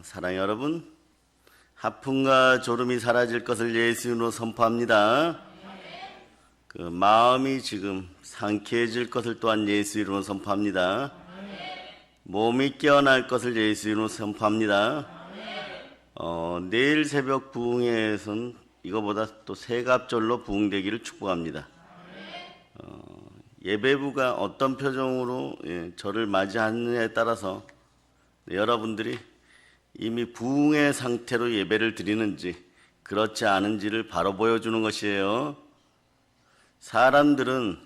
사랑의 여러분, 하품과 졸음이 사라질 것을 예수 이름으로 선포합니다. 마음이 지금 상쾌해질 것을 또한 예수 이름으로 선포합니다. 몸이 깨어날 것을 예수 이름으로 선포합니다. 내일 새벽 부흥회에서는 이거보다 또 세갑절로 부흥되기를 축복합니다. 예배부가 어떤 표정으로 저를 맞이하느냐에 따라서 여러분들이 이미 부흥의 상태로 예배를 드리는지 그렇지 않은지를 바로 보여주는 것이에요. 사람들은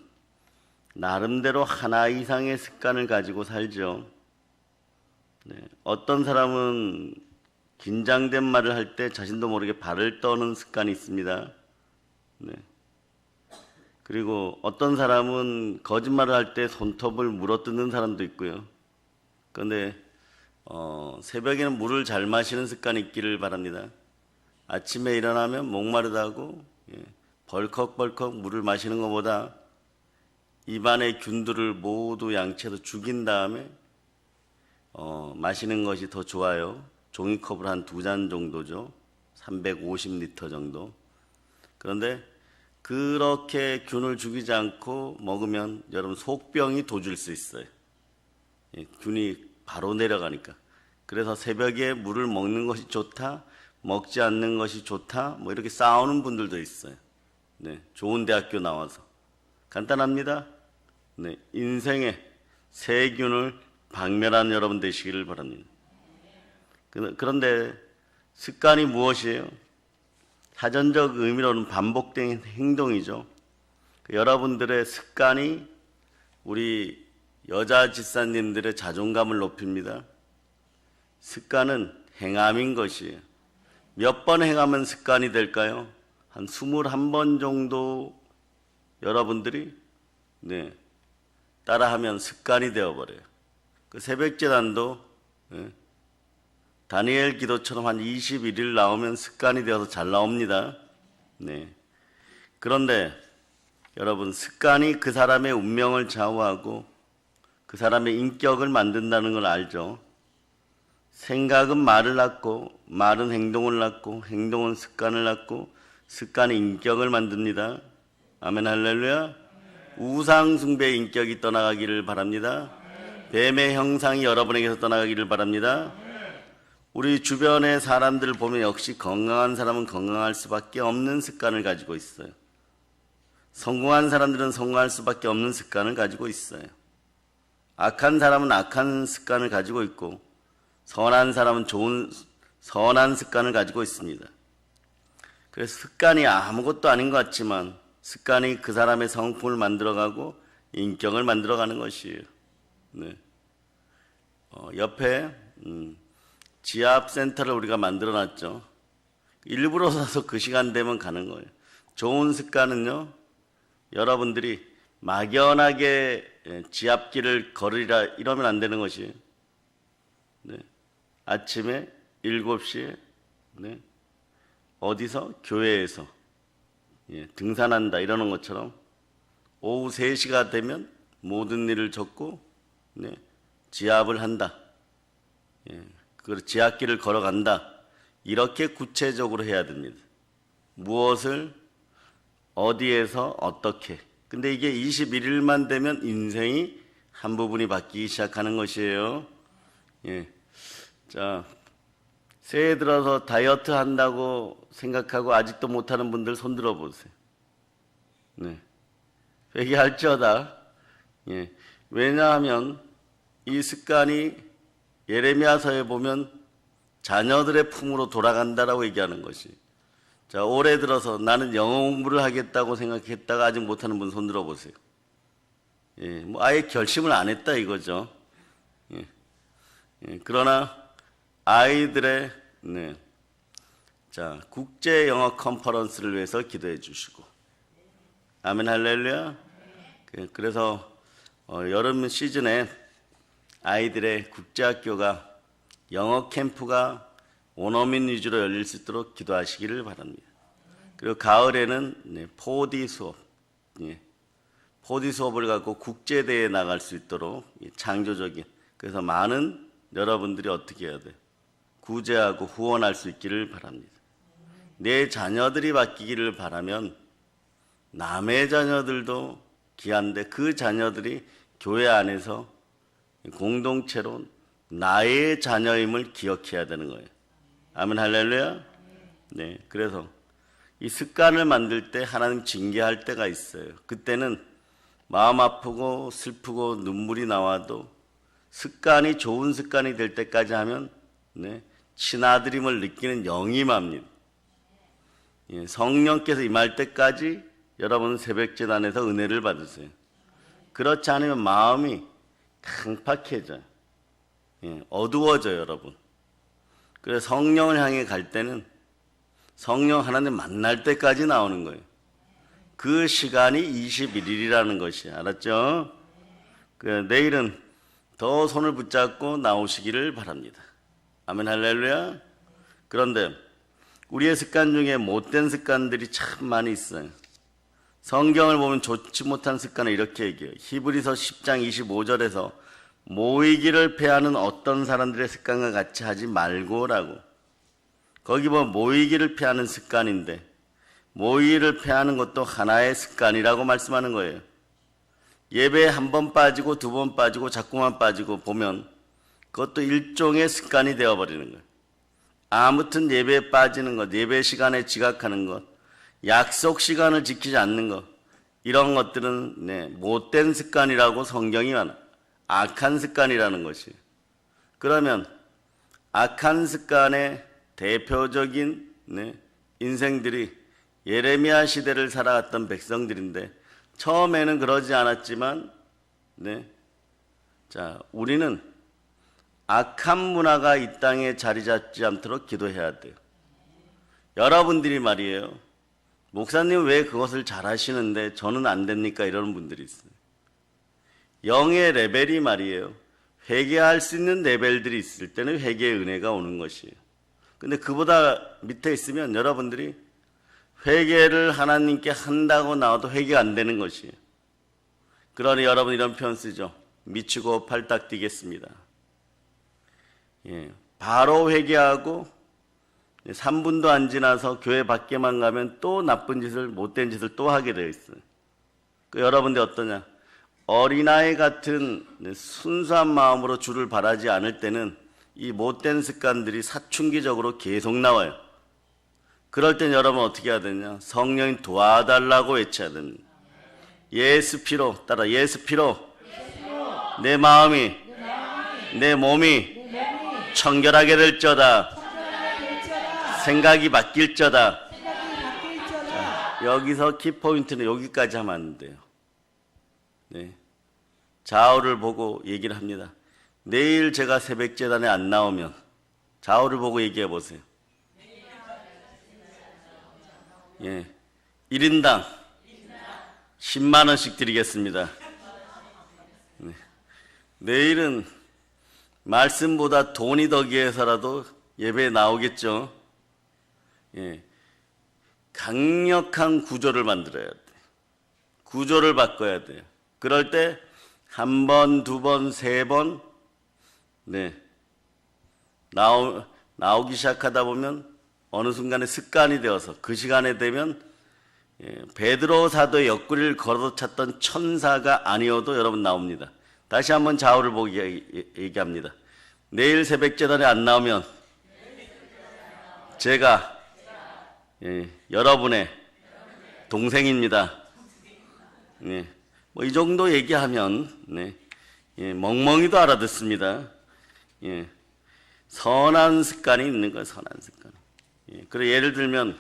나름대로 하나 이상의 습관을 가지고 살죠. 어떤 사람은 긴장된 말을 할 때 자신도 모르게 발을 떠는 습관이 있습니다. 그리고 어떤 사람은 거짓말을 할 때 손톱을 물어뜯는 사람도 있고요. 그런데 새벽에는 물을 잘 마시는 습관이 있기를 바랍니다. 아침에 일어나면 목마르다고 벌컥벌컥 물을 마시는 것보다 입안의 균들을 모두 양치해서 죽인 다음에 마시는 것이 더 좋아요. 종이컵을 한 2잔 정도죠. 350리터 정도. 그런데 그렇게 균을 죽이지 않고 먹으면 여러분 속병이 도질 수 있어요. 균이 바로 내려가니까. 그래서 새벽에 물을 먹는 것이 좋다, 먹지 않는 것이 좋다, 뭐 이렇게 싸우는 분들도 있어요. 좋은 대학교 나와서. 간단합니다. 인생의 세균을 박멸하는 여러분 되시기를 바랍니다. 그런데 습관이 무엇이에요? 사전적 의미로는 반복된 행동이죠. 여러분들의 습관이 우리 여자 집사님들의 자존감을 높입니다. 습관은 행함인 것이에요. 몇 번 행하면 습관이 될까요? 한 21번 정도 여러분들이 따라하면 습관이 되어버려요. 그 새벽제단도 다니엘 기도처럼 한 21일 나오면 습관이 되어서 잘 나옵니다. 그런데 여러분, 습관이 그 사람의 운명을 좌우하고 그 사람의 인격을 만든다는 걸 알죠. 생각은 말을 낳고, 말은 행동을 낳고, 행동은 습관을 낳고, 습관이 인격을 만듭니다. 아멘 할렐루야. 우상 숭배의 인격이 떠나가기를 바랍니다. 뱀의 형상이 여러분에게서 떠나가기를 바랍니다. 우리 주변의 사람들을 보면 역시 건강한 사람은 건강할 수밖에 없는 습관을 가지고 있어요. 성공한 사람들은 성공할 수밖에 없는 습관을 가지고 있어요. 악한 사람은 악한 습관을 가지고 있고, 선한 사람은 선한 습관을 가지고 있습니다. 그래서 습관이 아무것도 아닌 것 같지만 습관이 그 사람의 성품을 만들어가고 인격을 만들어가는 것이에요. 옆에 지압센터를 우리가 만들어놨죠. 일부러 사서 그 시간 되면 가는 거예요. 좋은 습관은요, 여러분들이 막연하게 지압기를 걸으리라 이러면 안 되는 것이에요. 아침에 7시에 어디서? 교회에서 등산한다 이러는 것처럼 오후 3시가 되면 모든 일을 접고 지압을 한다. 그 지압기를 걸어간다. 이렇게 구체적으로 해야 됩니다. 무엇을 어디에서 어떻게. 근데 이게 21일만 되면 인생이 한 부분이 바뀌기 시작하는 것이에요. 자, 새해 들어서 다이어트 한다고 생각하고 아직도 못하는 분들 손 들어보세요. 회개할지어다. 왜냐하면 이 습관이 예레미야서에 보면 자녀들의 품으로 돌아간다라고 얘기하는 것이. 자, 올해 들어서 나는 영어 공부를 하겠다고 생각했다가 아직 못하는 분 손 들어보세요. 뭐 아예 결심을 안 했다 이거죠. 그러나 아이들의 자, 국제 영어 컨퍼런스를 위해서 기도해 주시고, 아멘 할렐루야. 그래서 여름 시즌에 아이들의 국제학교가 영어 캠프가 원어민 위주로 열릴 수 있도록 기도하시기를 바랍니다. 그리고 가을에는 4D 수업, 4D 수업을 갖고 국제대회에 나갈 수 있도록 창조적인, 그래서 많은 여러분들이 어떻게 해야 돼요? 구제하고 후원할 수 있기를 바랍니다. 내 자녀들이 바뀌기를 바라면 남의 자녀들도 귀한데 그 자녀들이 교회 안에서 공동체로 나의 자녀임을 기억해야 되는 거예요. 아멘 할렐루야. 네, 그래서 이 습관을 만들 때 하나님 징계할 때가 있어요. 그때는 마음 아프고 슬프고 눈물이 나와도 습관이 좋은 습관이 될 때까지 하면 친아들임을 느끼는 영임합니다. 성령께서 임할 때까지 여러분은 새벽제단에서 은혜를 받으세요. 그렇지 않으면 마음이 강팍해져요. 어두워져요, 여러분. 그래서 성령을 향해 갈 때는 성령 하나님 만날 때까지 나오는 거예요. 그 시간이 21일이라는 것이 알았죠? 내일은 더 손을 붙잡고 나오시기를 바랍니다. 아멘 할렐루야. 그런데 우리의 습관 중에 못된 습관들이 참 많이 있어요. 성경을 보면 좋지 못한 습관을 이렇게 얘기해요. 히브리서 10장 25절에서 모이기를 패하는 어떤 사람들의 습관과 같이 하지 말고라고. 거기 보면 모이기를 패하는 습관인데 모이기를 패하는 것도 하나의 습관이라고 말씀하는 거예요. 예배에 한 번 빠지고 두 번 빠지고 자꾸만 빠지고 보면 그것도 일종의 습관이 되어버리는 거예요. 아무튼 예배에 빠지는 것, 예배 시간에 지각하는 것, 약속 시간을 지키지 않는 것, 이런 것들은 못된 습관이라고 성경이 말합니다. 악한 습관이라는 것이. 그러면 악한 습관의 대표적인 인생들이 예레미야 시대를 살아갔던 백성들인데 처음에는 그러지 않았지만 우리는 악한 문화가 이 땅에 자리 잡지 않도록 기도해야 돼요. 여러분들이 말이에요. 목사님 왜 그것을 잘 하시는데 저는 안 됩니까? 이러는 분들이 있어요. 영의 레벨이 말이에요. 회개할 수 있는 레벨들이 있을 때는 회개의 은혜가 오는 것이에요. 근데 그보다 밑에 있으면 여러분들이 회개를 하나님께 한다고 나와도 회개가 안 되는 것이에요. 그러니 여러분 이런 표현 쓰죠. 미치고 팔딱 뛰겠습니다. 바로 회개하고 3분도 안 지나서 교회 밖에만 가면 또 나쁜 짓을, 못된 짓을 또 하게 되어 있어요. 여러분들 어떠냐? 어린아이 같은 순수한 마음으로 주를 바라지 않을 때는 이 못된 습관들이 사춘기적으로 계속 나와요. 그럴 땐 여러분 어떻게 해야 되냐? 성령이 도와달라고 외쳐야 됩니다. 예수 피로, 따라 예수 피로. 내 마음이, 내 몸이 청결하게 될저다. 생각이 바뀔저다. 자, 여기서 키포인트는 여기까지 하면 안 돼요. 좌우를 보고 얘기를 합니다. 내일 제가 새벽제단에 안 나오면 좌우를 보고 얘기해 보세요. 1인당 10만 원씩 드리겠습니다. 내일은 말씀보다 돈이 더 귀해서라도 예배에 나오겠죠. 강력한 구조를 만들어야 돼. 구조를 바꿔야 돼요. 그럴 때 한 번, 두 번, 세 번 나오기 시작하다 보면 어느 순간에 습관이 되어서 그 시간에 되면 베드로 사도의 옆구리를 걸어찼던 천사가 아니어도 여러분 나옵니다. 다시 한번 좌우를 보고 얘기합니다. 내일 새벽제단에 안 나오면 제가 여러분의 동생입니다. 뭐 이 정도 얘기하면 멍멍이도 알아듣습니다. 선한 습관이 있는 거예요. 선한 습관. 그래 예를 들면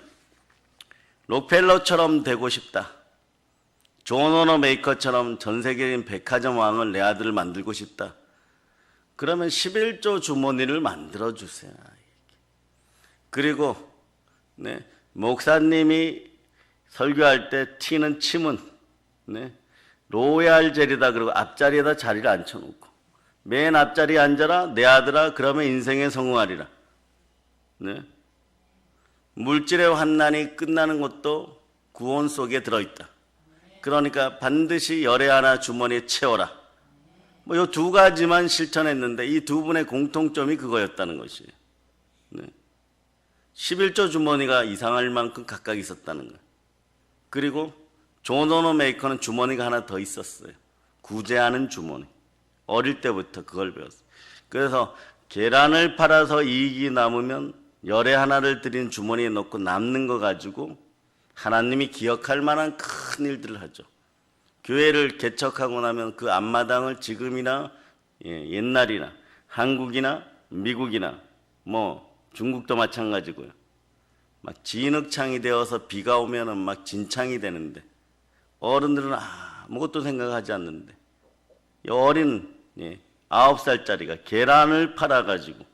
록펠러처럼 되고 싶다. 존 워너 메이커처럼 전 세계적인 백화점 왕을 내 아들을 만들고 싶다. 그러면 11조 주머니를 만들어 주세요. 그리고 목사님이 설교할 때 튀는 침은 로얄 젤이다 그러고 앞자리에다 자리를 앉혀놓고 맨 앞자리에 앉아라 내 아들아 그러면 인생에 성공하리라. 물질의 환난이 끝나는 것도 구원 속에 들어있다. 그러니까 반드시 열애 하나 주머니에 채워라. 뭐 이 두 가지만 실천했는데 이 두 분의 공통점이 그거였다는 것이에요. 11조 주머니가 이상할 만큼 각각 있었다는 거예요. 그리고 존 워너메이커는 주머니가 하나 더 있었어요. 구제하는 주머니. 어릴 때부터 그걸 배웠어요. 그래서 계란을 팔아서 이익이 남으면 열에 하나를 들인 주머니에 넣고 남는 거 가지고 하나님이 기억할 만한 큰 일들을 하죠. 교회를 개척하고 나면 그 앞마당을 지금이나 옛날이나 한국이나 미국이나 중국도 마찬가지고요. 막 진흙창이 되어서 비가 오면은 막 진창이 되는데 어른들은 아무것도 생각하지 않는데 어린 9살짜리가 계란을 팔아가지고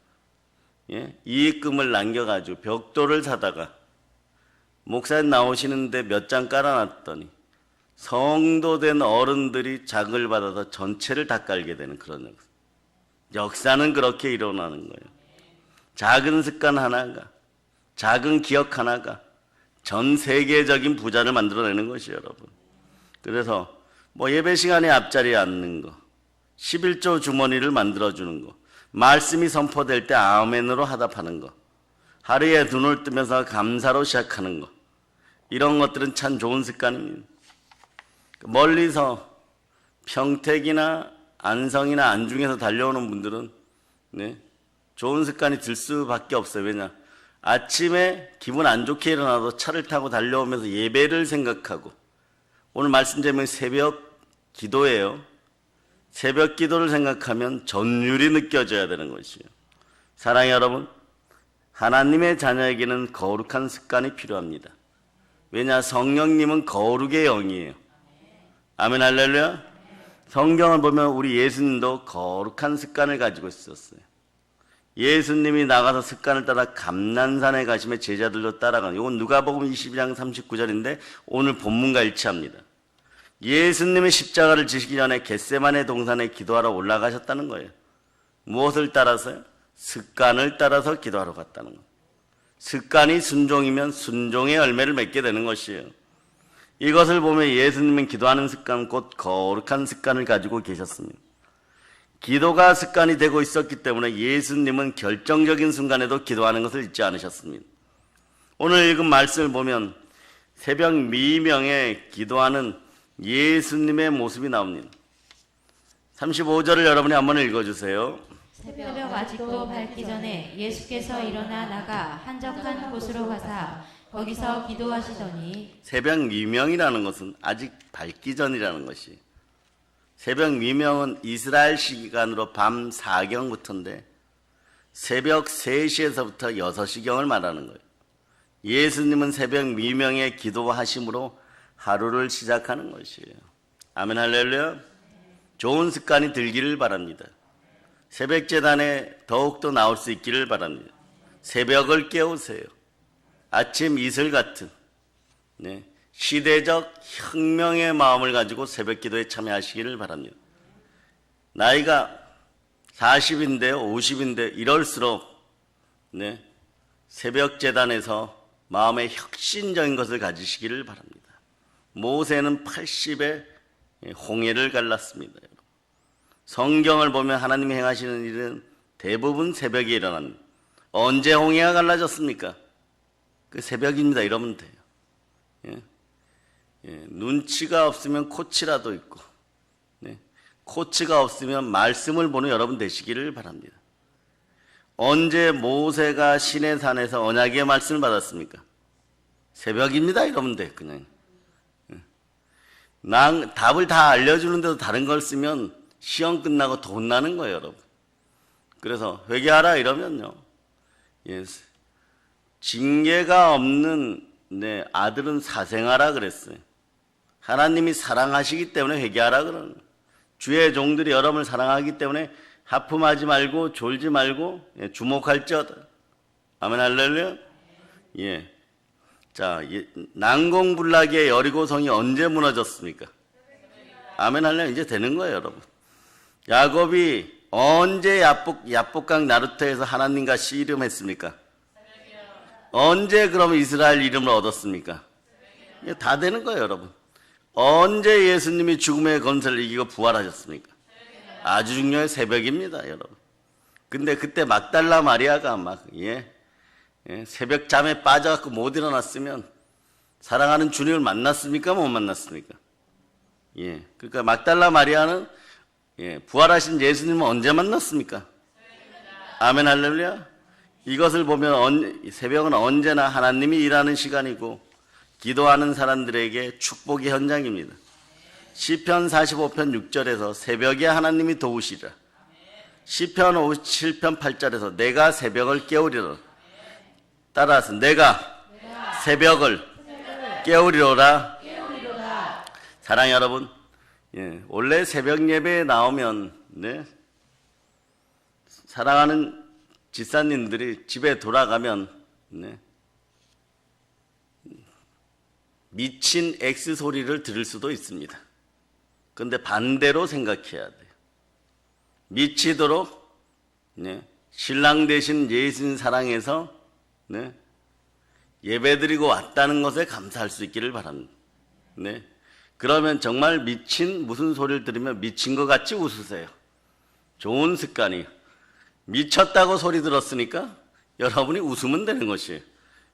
이익금을 남겨가지고 벽돌을 사다가 목사님 나오시는데 몇 장 깔아놨더니 성도된 어른들이 작을 받아서 전체를 다 깔게 되는 그런 역사. 역사는 그렇게 일어나는 거예요. 작은 습관 하나가, 작은 기억 하나가 전 세계적인 부자를 만들어내는 것이에요, 여러분. 그래서 예배 시간에 앞자리에 앉는 거, 11조 주머니를 만들어주는 거, 말씀이 선포될 때 아멘으로 하답하는 거, 하루에 눈을 뜨면서 감사로 시작하는 거, 이런 것들은 참 좋은 습관입니다. 멀리서 평택이나 안성이나 안중에서 달려오는 분들은 좋은 습관이 들 수밖에 없어요. 왜냐? 아침에 기분 안 좋게 일어나도 차를 타고 달려오면서 예배를 생각하고, 오늘 말씀 제목이 새벽 기도예요. 새벽 기도를 생각하면 전율이 느껴져야 되는 것이에요. 사랑의 여러분, 하나님의 자녀에게는 거룩한 습관이 필요합니다. 왜냐? 성령님은 거룩의 영이에요. 아멘 할렐루야. 성경을 보면 우리 예수님도 거룩한 습관을 가지고 있었어요. 예수님이 나가서 습관을 따라 감난산에 가시며 제자들도 따라가는, 이건 누가복음 22장 39절인데 오늘 본문과 일치합니다. 예수님이 십자가를 지시기 전에 겟세마네 동산에 기도하러 올라가셨다는 거예요. 무엇을 따라서요? 습관을 따라서 기도하러 갔다는 거예요. 습관이 순종이면 순종의 열매를 맺게 되는 것이에요. 이것을 보면 예수님은 기도하는 습관, 곧 거룩한 습관을 가지고 계셨습니다. 기도가 습관이 되고 있었기 때문에 예수님은 결정적인 순간에도 기도하는 것을 잊지 않으셨습니다. 오늘 읽은 말씀을 보면 새벽 미명에 기도하는 예수님의 모습이 나옵니다. 35절을 여러분이 한번 읽어주세요. 새벽 아직도 밝기 전에 예수께서 일어나 나가 한적한 곳으로 가사 거기서 기도하시더니, 새벽 미명이라는 것은 아직 밝기 전이라는 것이, 새벽 미명은 이스라엘 시간으로 밤 4경부터인데 새벽 3시에서부터 6시경을 말하는 거예요. 예수님은 새벽 미명에 기도하심으로 하루를 시작하는 것이에요. 아멘 할렐루야. 좋은 습관이 들기를 바랍니다. 새벽 제단에 더욱더 나올 수 있기를 바랍니다. 새벽을 깨우세요. 아침 이슬 같은 시대적 혁명의 마음을 가지고 새벽 기도에 참여하시기를 바랍니다. 나이가 40인데요, 50인데 이럴수록 새벽 제단에서 마음의 혁신적인 것을 가지시기를 바랍니다. 모세는 80에 홍해를 갈랐습니다. 성경을 보면 하나님이 행하시는 일은 대부분 새벽에 일어납니다. 언제 홍해가 갈라졌습니까? 그 새벽입니다. 이러면 돼요. 눈치가 없으면 코치라도 있고, 코치가 없으면 말씀을 보는 여러분 되시기를 바랍니다. 언제 모세가 시내산에서 언약의 말씀을 받았습니까? 새벽입니다. 이러면 돼. 그냥 답을 다 알려주는데도 다른 걸 쓰면 시험 끝나고 돈 나는 거예요, 여러분. 그래서 회개하라 이러면요, 징계가 없는 아들은 사생하라 그랬어요. 하나님이 사랑하시기 때문에 회개하라 그러는 거예요. 주의 종들이 여러분을 사랑하기 때문에 하품하지 말고 졸지 말고 주목할지어다. 아멘 할렐루야. 자, 난공불락의 여리고성이 언제 무너졌습니까? 아멘 할렐루야. 이제 되는 거예요, 여러분. 야곱이 언제 야복강 나루터에서 하나님과 씨름했습니까? 언제 그럼 이스라엘 이름을 얻었습니까? 이게 다 되는 거예요, 여러분. 언제 예수님이 죽음의 권세를 이기고 부활하셨습니까? 아주 중요한 새벽입니다, 여러분. 근데 그때 막달라 마리아가 예, 새벽 잠에 빠져갖고 못 일어났으면 사랑하는 주님을 만났습니까? 못 만났습니까? 예, 그러니까 막달라 마리아는 예, 부활하신 예수님은 언제 만났습니까? 아멘 할렐루야. 이것을 보면 새벽은 언제나 하나님이 일하는 시간이고 기도하는 사람들에게 축복의 현장입니다. 시편 45편 6절에서 새벽에 하나님이 도우시리라. 시편 57편 8절에서 내가 새벽을 깨우리라. 따라서 내가 새벽을 깨우리로라. 사랑 여러분, 예, 원래 새벽 예배에 나오면 네, 사랑하는 집사님들이 집에 돌아가면 네, 미친 X 소리를 들을 수도 있습니다. 그런데 반대로 생각해야 돼요. 미치도록 네, 신랑 되신 예수님 사랑해서 네, 예배드리고 왔다는 것에 감사할 수 있기를 바랍니다. 네, 그러면 정말 미친 무슨 소리를 들으면 미친 것 같이 웃으세요. 좋은 습관이에요. 미쳤다고 소리 들었으니까 여러분이 웃으면 되는 것이에요.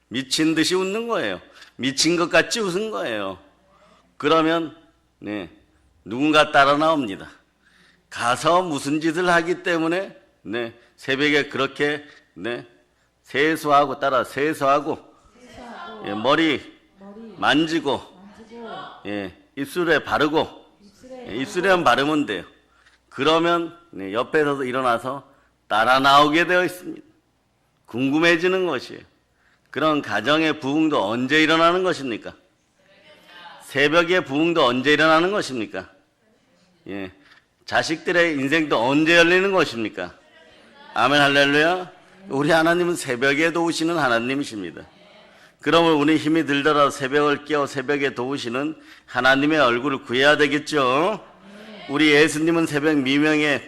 미친 듯이 웃는 거예요. 미친 것 같이 웃은 거예요. 그러면 네, 누군가 따라 나옵니다. 가서 무슨 짓을 하기 때문에 네, 새벽에 그렇게 네, 세수하고 예, 머리 만지고 예, 입술에 바르고 예, 입술에만 바르면 돼요. 그러면 네, 옆에서도 일어나서 따라 나오게 되어 있습니다. 궁금해지는 것이에요. 그런 가정의 부흥도 언제 일어나는 것입니까? 새벽의 부흥도 언제 일어나는 것입니까? 예, 자식들의 인생도 언제 열리는 것입니까? 아멘 할렐루야. 우리 하나님은 새벽에 도우시는 하나님이십니다. 그러면 우리 힘이 들더라도 새벽을 깨워 새벽에 도우시는 하나님의 얼굴을 구해야 되겠죠. 우리 예수님은 새벽 미명에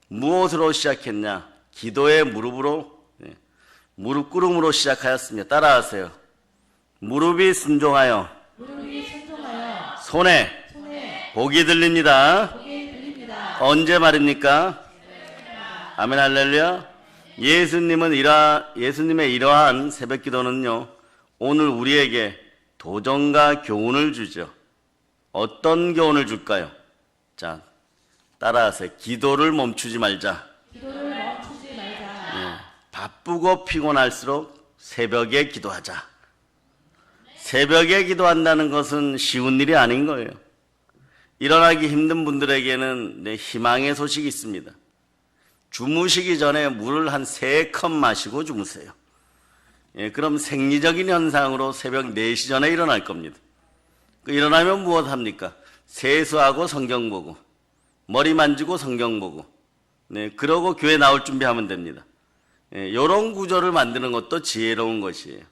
무엇으로 시작했냐? 기도의 무릎으로 무릎 꿇음으로 시작하였습니다. 따라하세요. 무릎이 순종하여 손에 복이 들립니다. 언제 말입니까? 아멘 할렐루야. 예수님의 이러한 새벽 기도는요, 오늘 우리에게 도전과 교훈을 주죠. 어떤 교훈을 줄까요? 자, 따라하세요. 기도를 멈추지 말자. 바쁘고 피곤할수록 새벽에 기도하자. 새벽에 기도한다는 것은 쉬운 일이 아닌 거예요. 일어나기 힘든 분들에게는 희망의 소식이 있습니다. 주무시기 전에 물을 한 3컵 마시고 주무세요. 예, 그럼 생리적인 현상으로 새벽 4시 전에 일어날 겁니다. 일어나면 무엇 합니까? 세수하고 성경 보고, 머리 만지고 성경 보고, 네, 그러고 교회 나올 준비하면 됩니다. 예, 이런 구조를 만드는 것도 지혜로운 것이에요.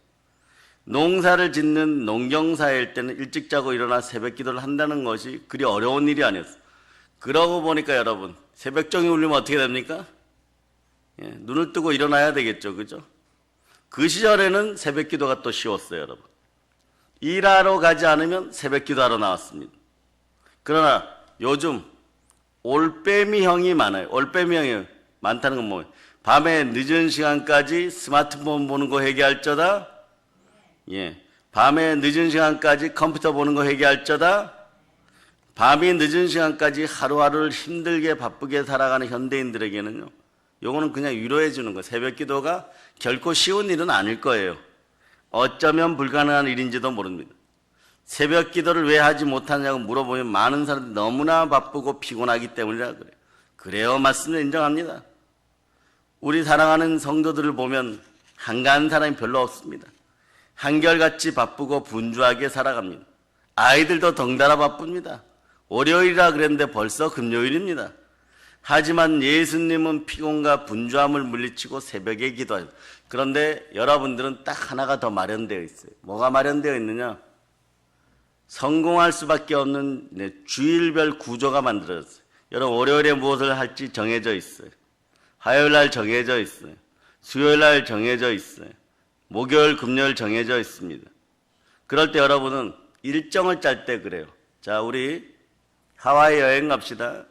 농사를 짓는 농경사일 때는 일찍 자고 일어나 새벽 기도를 한다는 것이 그리 어려운 일이 아니었어요. 그러고 보니까 여러분, 새벽종이 울리면 어떻게 됩니까? 예, 눈을 뜨고 일어나야 되겠죠, 그죠? 그 시절에는 새벽 기도가 또 쉬웠어요, 여러분. 일하러 가지 않으면 새벽 기도하러 나왔습니다. 그러나 요즘 올빼미형이 많아요. 올빼미형이 많다는 건 뭐예요? 밤에 늦은 시간까지 스마트폰 보는 거 회개할저다. 예, 밤에 늦은 시간까지 컴퓨터 보는 거 회개할저다. 밤이 늦은 시간까지 하루하루를 힘들게 바쁘게 살아가는 현대인들에게는요, 요거는 그냥 위로해 주는 거예요. 새벽 기도가 결코 쉬운 일은 아닐 거예요. 어쩌면 불가능한 일인지도 모릅니다. 새벽 기도를 왜 하지 못하냐고 물어보면 많은 사람들이 너무나 바쁘고 피곤하기 때문이라 그래요. 그래요, 맞습니다. 인정합니다. 우리 사랑하는 성도들을 보면 한가한 사람이 별로 없습니다. 한결같이 바쁘고 분주하게 살아갑니다. 아이들도 덩달아 바쁩니다. 월요일이라 그랬는데 벌써 금요일입니다. 하지만 예수님은 피곤과 분주함을 물리치고 새벽에 기도하죠. 그런데 여러분들은 딱 하나가 더 마련되어 있어요. 뭐가 마련되어 있느냐? 성공할 수밖에 없는 주일별 구조가 만들어졌어요. 여러분, 월요일에 무엇을 할지 정해져 있어요. 화요일 날 정해져 있어요. 수요일 날 정해져 있어요. 목요일, 금요일 정해져 있습니다. 그럴 때 여러분은 일정을 짤 때 그래요. 자, 우리 하와이 여행 갑시다.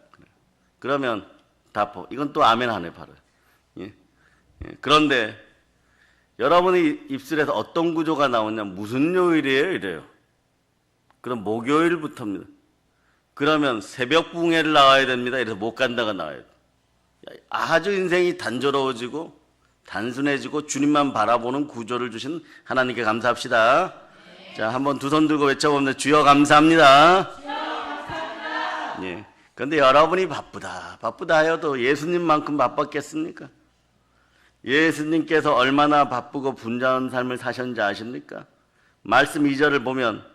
그러면 이건 또 아멘 하네, 바로. 예. 예. 그런데 여러분의 입술에서 어떤 구조가 나오냐, 무슨 요일이에요? 이래요. 그럼 목요일부터입니다. 그러면 새벽 붕해를 나와야 됩니다. 이래서 못 간다가 나와야 돼요. 아주 인생이 단조로워지고 단순해지고 주님만 바라보는 구조를 주신 하나님께 감사합시다. 자, 한번 두 손 들고 외쳐봅니다. 주여 감사합니다. 주여 감사합니다. 예. 그런데 여러분이 바쁘다 하여도 예수님만큼 바빴겠습니까? 예수님께서 얼마나 바쁘고 분주한 삶을 사셨는지 아십니까? 말씀 2절을 보면,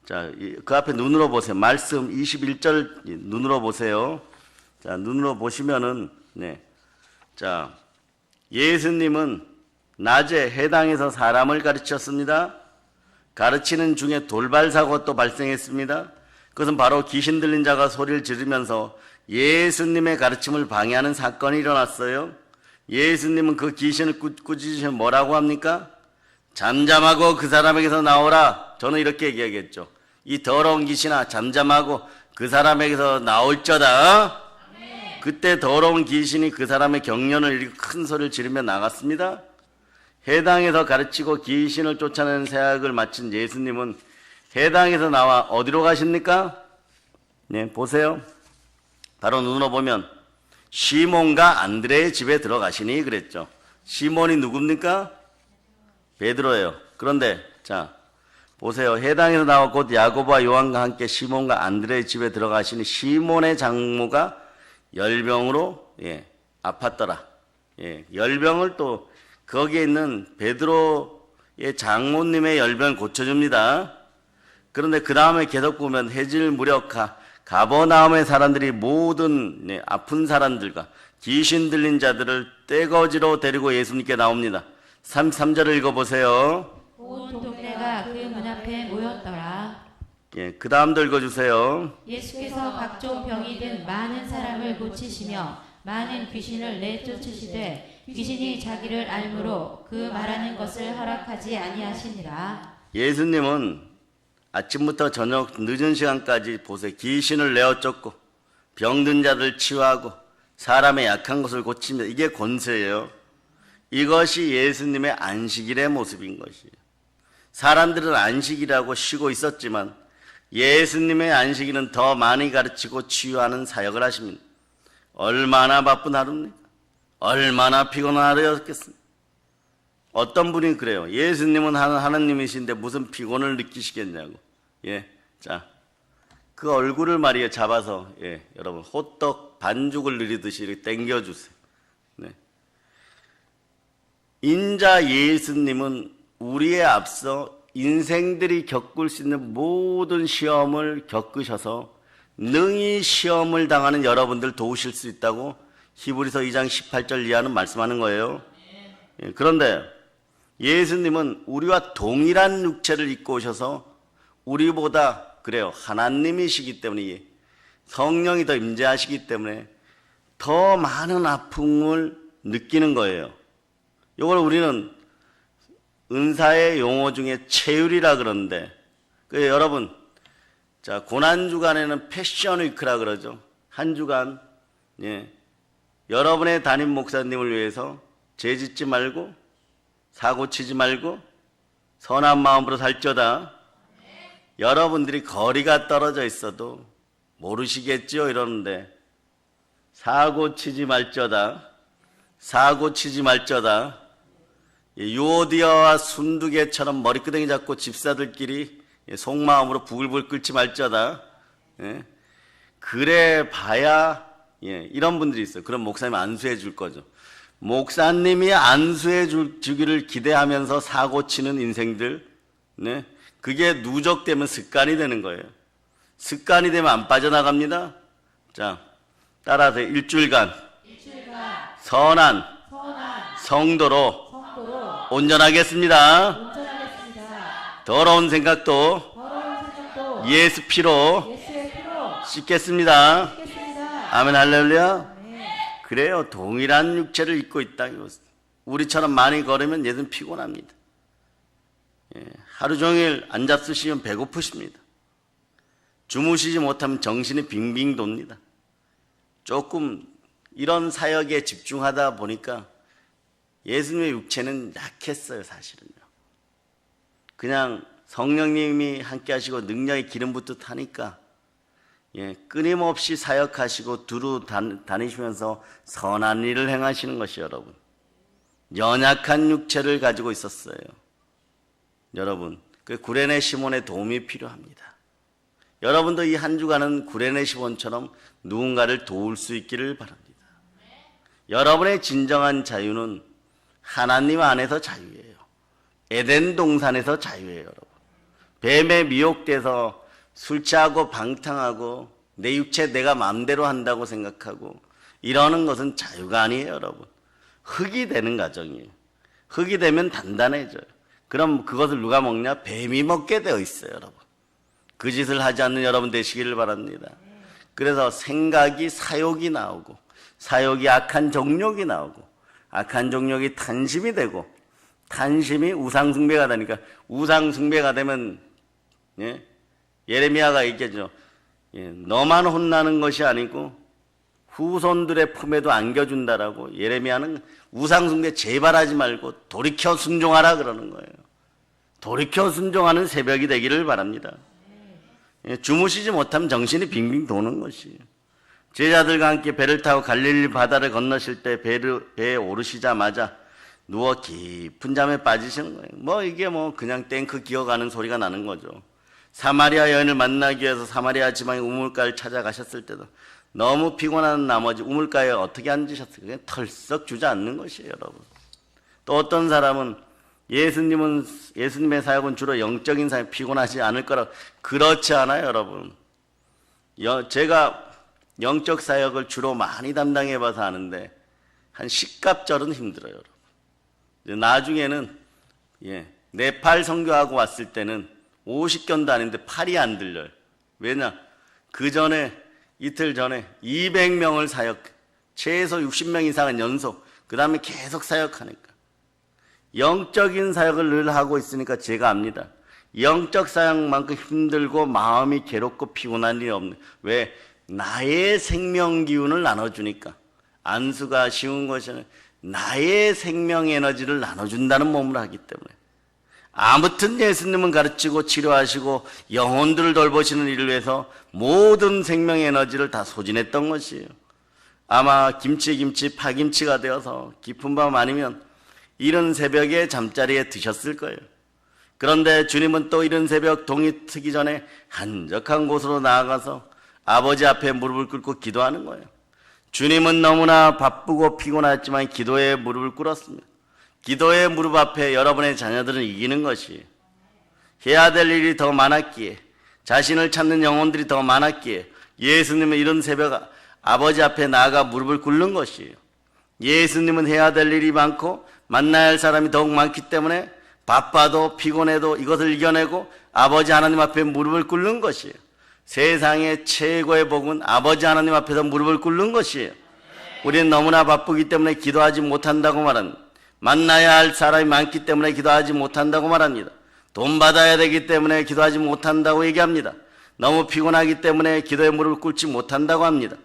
자, 그 앞에 눈으로 보세요. 말씀 21절 눈으로 보세요. 자, 눈으로 보시면은, 네. 자, 예수님은 낮에 해당에서 사람을 가르쳤습니다. 가르치는 중에 돌발사고가 또 발생했습니다. 그것은 바로 귀신 들린 자가 소리를 지르면서 예수님의 가르침을 방해하는 사건이 일어났어요. 예수님은 그 귀신을 꾸짖으시면 뭐라고 합니까? 잠잠하고 그 사람에게서 나오라. 저는 이렇게 얘기하겠죠. 이 더러운 귀신아, 잠잠하고 그 사람에게서 나올저다. 그때 더러운 귀신이 그 사람의 경련을 이렇게 큰 소리를 지르며 나갔습니다. 해당에서 가르치고 귀신을 쫓아내는 사역을 마친 예수님은 해당에서 나와 어디로 가십니까? 네, 보세요. 바로 눈으로 보면 시몬과 안드레의 집에 들어가시니 그랬죠. 시몬이 누굽니까? 베드로예요. 그런데 자, 보세요. 해당에서 나와 곧 야고보와 요한과 함께 시몬과 안드레의 집에 들어가시니 시몬의 장모가 열병으로 아팠더라. 열병을 또 거기에 있는 베드로의 장모님의 열병을 고쳐줍니다. 그런데 그 다음에 계속 보면 해질 무렵 가버나움의 사람들이 모든 아픈 사람들과 귀신 들린 자들을 떼거지로 데리고 예수님께 나옵니다. 33절을 읽어보세요. 온 동네가 그 문 앞에 모였더라. 그 다음도 읽어주세요. 예수께서 각종 병이 든 많은 사람을 고치시며 많은 귀신을 내쫓으시되 귀신이 자기를 알므로 그 말하는 것을 허락하지 아니하시니라. 예수님은 아침부터 저녁 늦은 시간까지 보세요. 귀신을 내어쫓고 병든 자를 치유하고 사람의 약한 것을 고치며 이게 권세예요. 이것이 예수님의 안식일의 모습인 것이에요. 사람들은 안식이라고 쉬고 있었지만 예수님의 안식일은 더 많이 가르치고 치유하는 사역을 하십니다. 얼마나 바쁜 하루입니까? 얼마나 피곤한 하루였겠습니까? 어떤 분이 그래요. 예수님은 하나님이신데 무슨 피곤을 느끼시겠냐고. 자, 그 얼굴을 말이에요. 잡아서, 여러분, 호떡 반죽을 늘리듯이 이렇게 당겨주세요. 인자 예수님은 우리에 앞서 인생들이 겪을 수 있는 모든 시험을 겪으셔서 능히 시험을 당하는 여러분들 도우실 수 있다고 히브리서 2장 18절 이하는 말씀하는 거예요. 그런데 예수님은 우리와 동일한 육체를 입고 오셔서 우리보다 그래요. 하나님이시기 때문에 성령이 더 임재하시기 때문에 더 많은 아픔을 느끼는 거예요. 이걸 우리는 은사의 용어 중에 체휼이라 그러는데 여러분, 자, 고난주간에는 패션위크라 그러죠. 한 주간 여러분의 담임 목사님을 위해서 죄짓지 말고 사고치지 말고 선한 마음으로 살쪄다. 여러분들이 거리가 떨어져 있어도 모르시겠지요 이러는데 사고치지 말져다. 사고치지 말져다. 유오디아와 순두개처럼 머리끄댕이 잡고 집사들끼리 속마음으로 부글부글 끓지 말져다. 그래 봐야 이런 분들이 있어요. 그럼 목사님 안수해 줄 거죠. 목사님이 안수해 주기를 기대하면서 사고치는 인생들, 그게 누적되면 습관이 되는 거예요. 습관이 되면 안 빠져나갑니다. 자, 따라서 일주일간 선한 성도로 온전하겠습니다. 더러운 생각도 예수 피로 씻겠습니다. 아멘 할렐루야. 그래요. 동일한 육체를 입고 있다. 우리처럼 많이 걸으면 얘는 피곤합니다. 하루 종일 앉아 쓰시면 배고프십니다. 주무시지 못하면 정신이 빙빙 돕니다. 조금 이런 사역에 집중하다 보니까 예수님의 육체는 약했어요, 사실은요. 그냥 성령님이 함께 하시고 능력의 기름 붓듯 하니까 끊임없이 사역하시고 두루 다니시면서 선한 일을 행하시는 것이 여러분. 연약한 육체를 가지고 있었어요. 여러분, 그 구레네 시몬의 도움이 필요합니다. 여러분도 이 한 주간은 구레네 시몬처럼 누군가를 도울 수 있기를 바랍니다. 여러분의 진정한 자유는 하나님 안에서 자유예요. 에덴 동산에서 자유예요, 여러분. 뱀에 미혹돼서 술 취하고 방탕하고 내 육체 내가 마음대로 한다고 생각하고 이러는 것은 자유가 아니에요, 여러분. 흙이 되는 과정이에요. 흙이 되면 단단해져요. 그럼 그것을 누가 먹냐? 뱀이 먹게 되어 있어요, 여러분. 그 짓을 하지 않는 여러분 되시기를 바랍니다. 그래서 생각이 사욕이 나오고 사욕이 악한 정욕이 나오고 악한 정욕이 탐심이 되고 탐심이 우상숭배가 되니까 우상숭배가 되면 예레미야가 얘기하죠. 너만 혼나는 것이 아니고 후손들의 품에도 안겨준다라고. 예레미야는 우상숭배 제발 하지 말고 돌이켜 순종하라 그러는 거예요. 돌이켜 순종하는 새벽이 되기를 바랍니다. 주무시지 못하면 정신이 빙빙 도는 것이에요. 제자들과 함께 배를 타고 갈릴리 바다를 건너실 때 배에 오르시자마자 누워 깊은 잠에 빠지시는 거예요. 이게 그냥 탱크 기어가는 소리가 나는 거죠. 사마리아 여인을 만나기 위해서 사마리아 지방의 우물가를 찾아가셨을 때도 너무 피곤한 나머지 우물가에 어떻게 앉으셨어요? 그냥 털썩 주저앉는 것이에요, 여러분. 또 어떤 사람은 예수님의 사역은 주로 영적인 사역, 피곤하지 않을 거라고. 그렇지 않아요, 여러분. 제가 영적 사역을 주로 많이 담당해 봐서 아는데 한 10갑절은 힘들어요, 여러분. 나중에는 네팔 선교하고 왔을 때는 50견도 아닌데 팔이 안 들려요. 왜냐? 이틀 전에 200명을 최소 60명 이상은 연속, 그 다음에 계속 사역하니까. 영적인 사역을 늘 하고 있으니까 제가 압니다. 영적 사역만큼 힘들고 마음이 괴롭고 피곤한 일이 없네. 왜? 나의 생명 기운을 나눠주니까. 안수가 쉬운 것이 나의 생명 에너지를 나눠준다는 몸을 하기 때문에. 아무튼 예수님은 가르치고 치료하시고 영혼들을 돌보시는 일을 위해서 모든 생명 에너지를 다 소진했던 것이에요. 아마 김치 파김치가 되어서 깊은 밤 아니면 이른 새벽에 잠자리에 드셨을 거예요. 그런데 주님은 또 이른 새벽 동이 트기 전에 한적한 곳으로 나아가서 아버지 앞에 무릎을 꿇고 기도하는 거예요. 주님은 너무나 바쁘고 피곤했지만 기도에 무릎을 꿇었습니다. 기도의 무릎 앞에 여러분의 자녀들은 이기는 것이에요. 해야 될 일이 더 많았기에, 자신을 찾는 영혼들이 더 많았기에 예수님은 이런 새벽 아버지 앞에 나아가 무릎을 꿇는 것이에요. 예수님은 해야 될 일이 많고 만나야 할 사람이 더욱 많기 때문에 바빠도 피곤해도 이것을 이겨내고 아버지 하나님 앞에 무릎을 꿇는 것이에요. 세상의 최고의 복은 아버지 하나님 앞에서 무릎을 꿇는 것이에요. 우리는 너무나 바쁘기 때문에 기도하지 못한다고 말합니다. 만나야 할 사람이 많기 때문에 기도하지 못한다고 말합니다. 돈 받아야 되기 때문에 기도하지 못한다고 얘기합니다. 너무 피곤하기 때문에 기도에 무릎을 꿇지 못한다고 합니다.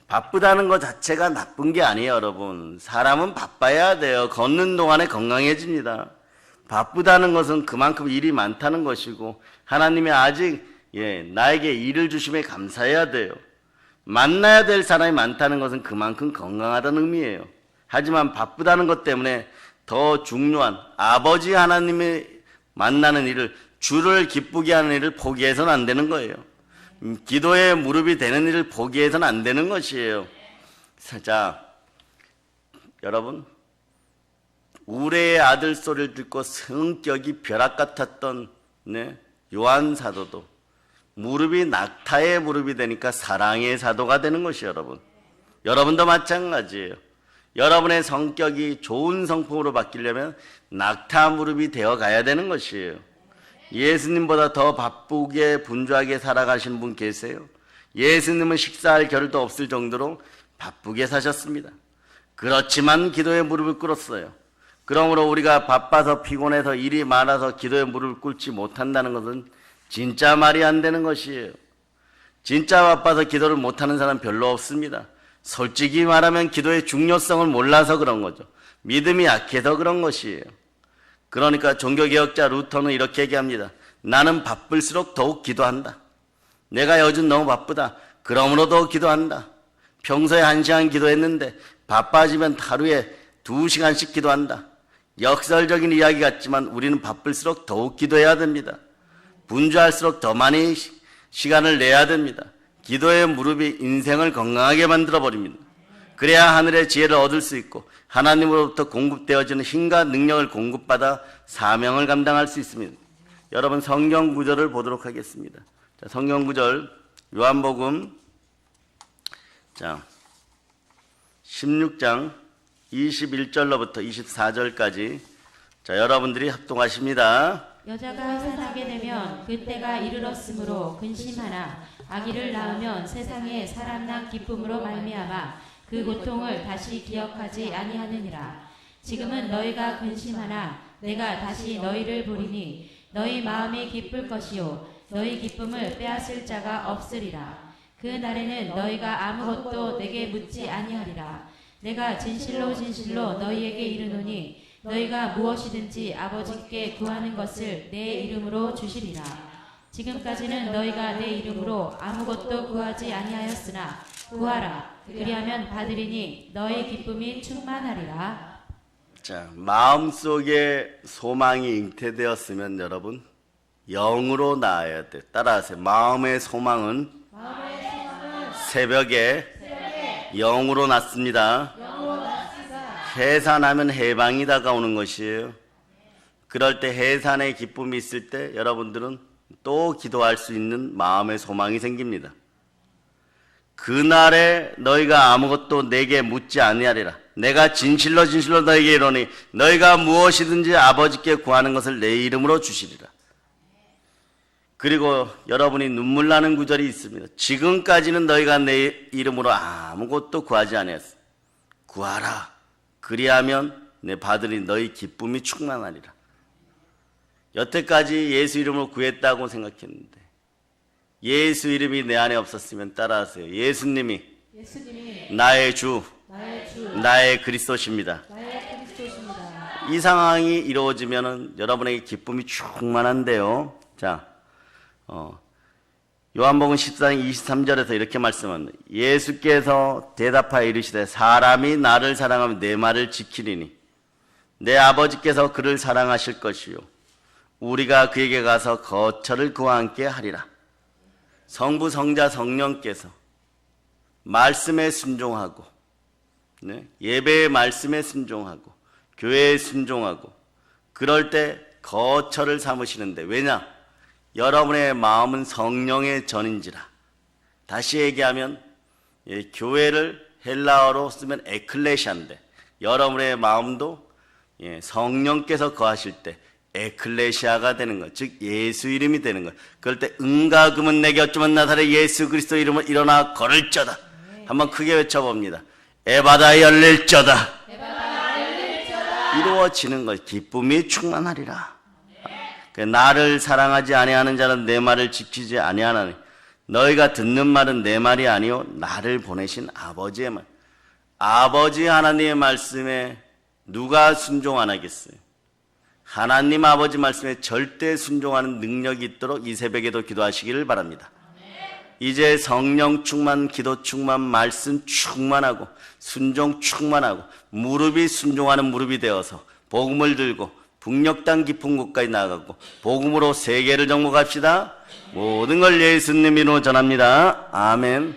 바쁘다는 것 자체가 나쁜 게 아니에요, 여러분. 사람은 바빠야 돼요. 걷는 동안에 건강해집니다. 바쁘다는 것은 그만큼 일이 많다는 것이고 하나님이 아직 나에게 일을 주심에 감사해야 돼요. 만나야 될 사람이 많다는 것은 그만큼 건강하다는 의미예요. 하지만 바쁘다는 것 때문에 더 중요한 아버지 하나님의 만나는 일을, 주를 기쁘게 하는 일을 포기해서는 안 되는 거예요. 기도에 무릎이 되는 일을 포기해서는 안 되는 것이에요. 자, 여러분, 우레의 아들 소리를 듣고 성격이 벼락 같았던 요한 사도도 무릎이 낙타의 무릎이 되니까 사랑의 사도가 되는 것이에요, 여러분. 여러분도 마찬가지예요. 여러분의 성격이 좋은 성품으로 바뀌려면 낙타 무릎이 되어 가야 되는 것이에요. 예수님보다 더 바쁘게 분주하게 살아가신 분 계세요? 예수님은 식사할 겨를도 없을 정도로 바쁘게 사셨습니다. 그렇지만 기도에 무릎을 꿇었어요. 그러므로 우리가 바빠서 피곤해서 일이 많아서 기도에 무릎을 꿇지 못한다는 것은 진짜 말이 안 되는 것이에요. 진짜 바빠서 기도를 못하는 사람 별로 없습니다. 솔직히 말하면 기도의 중요성을 몰라서 그런 거죠. 믿음이 약해서 그런 것이에요. 그러니까 종교개혁자 루터는 이렇게 얘기합니다. 나는 바쁠수록 더욱 기도한다. 내가 요즘 너무 바쁘다. 그러므로 더 기도한다. 평소에 1시간 기도했는데 바빠지면 하루에 2시간씩 기도한다. 역설적인 이야기 같지만 우리는 바쁠수록 더욱 기도해야 됩니다. 분주할수록 더 많이 시간을 내야 됩니다. 기도의 무릎이 인생을 건강하게 만들어버립니다. 그래야 하늘의 지혜를 얻을 수 있고 하나님으로부터 공급되어지는 힘과 능력을 공급받아 사명을 감당할 수 있습니다. 여러분 성경 구절을 보도록 하겠습니다. 자, 성경 구절 요한복음 16장 21절로부터 24절까지 자, 여러분들이 합동하십니다. 여자가 산하게 되면 그때가 이르렀으므로 근심하나 아기를 낳으면 세상에 사람 난 기쁨으로 말미암아 그 고통을 다시 기억하지 아니하느니라. 지금은 너희가 근심하나 내가 다시 너희를 보리니 너희 마음이 기쁠 것이요 너희 기쁨을 빼앗을 자가 없으리라. 그 날에는 너희가 아무것도 내게 묻지 아니하리라. 내가 진실로 진실로 너희에게 이르노니 너희가 무엇이든지 아버지께 구하는 것을 내 이름으로 주시리라. 지금까지는 너희가 내 이름으로 아무것도 구하지 아니하였으나 구하라. 그리하면 받으리니 너희 기쁨이 충만하리라. 자, 마음속에 소망이 잉태되었으면 여러분 영으로 나아야 돼. 따라하세요. 마음의 소망은 새벽에 영으로 났습니다. 해산하면 해방이 다가오는 것이에요. 그럴 때 해산의 기쁨이 있을 때 여러분들은 또 기도할 수 있는 마음의 소망이 생깁니다. 그날에 너희가 아무것도 내게 묻지 아니하리라. 내가 진실로 진실로 너희에게 이르노니 너희가 무엇이든지 아버지께 구하는 것을 내 이름으로 주시리라. 그리고 여러분이 눈물 나는 구절이 있습니다. 지금까지는 너희가 내 이름으로 아무것도 구하지 아니했어. 구하라. 그리하면 내 받으니 너희 기쁨이 충만하리라. 여태까지 예수 이름으로 구했다고 생각했는데 예수 이름이 내 안에 없었으면 따라하세요. 예수님이 나의 주, 나의 그리스도십니다. 이 상황이 이루어지면 여러분에게 기쁨이 충만한데요. 자, 요한복음 14장 23절에서 이렇게 말씀합니다. 예수께서 대답하여 이르시되 사람이 나를 사랑하면 내 말을 지키리니 내 아버지께서 그를 사랑하실 것이요 우리가 그에게 가서 거처를 그와 함께 하리라. 성부 성자 성령께서 말씀에 순종하고 예배의 말씀에 순종하고 교회에 순종하고 그럴 때 거처를 삼으시는데 왜냐? 여러분의 마음은 성령의 전인지라. 다시 얘기하면 교회를 헬라어로 쓰면 에클레시아인데 여러분의 마음도 성령께서 거하실 때 에클레시아가 되는 것, 즉 예수 이름이 되는 것. 그럴 때 은과 금은 내게 어쩌면 나사렛 예수 그리스도 이름으로 일어나 걸을저다. 한번 크게 외쳐봅니다. 에바다 열릴저다. 이루어지는 것, 기쁨이 충만하리라. 나를 사랑하지 아니하는 자는 내 말을 지키지 아니하나니 너희가 듣는 말은 내 말이 아니요 나를 보내신 아버지의 말. 아버지 하나님의 말씀에 누가 순종 안 하겠어요? 하나님 아버지 말씀에 절대 순종하는 능력이 있도록 이 새벽에도 기도하시기를 바랍니다. 이제 성령 충만, 기도 충만, 말씀 충만하고 순종 충만하고 무릎이 순종하는 무릎이 되어서 복음을 들고 북녘 땅 깊은 곳까지 나아가고 복음으로 세계를 정복합시다. 모든 걸 예수님 이름으로 전합니다. 아멘.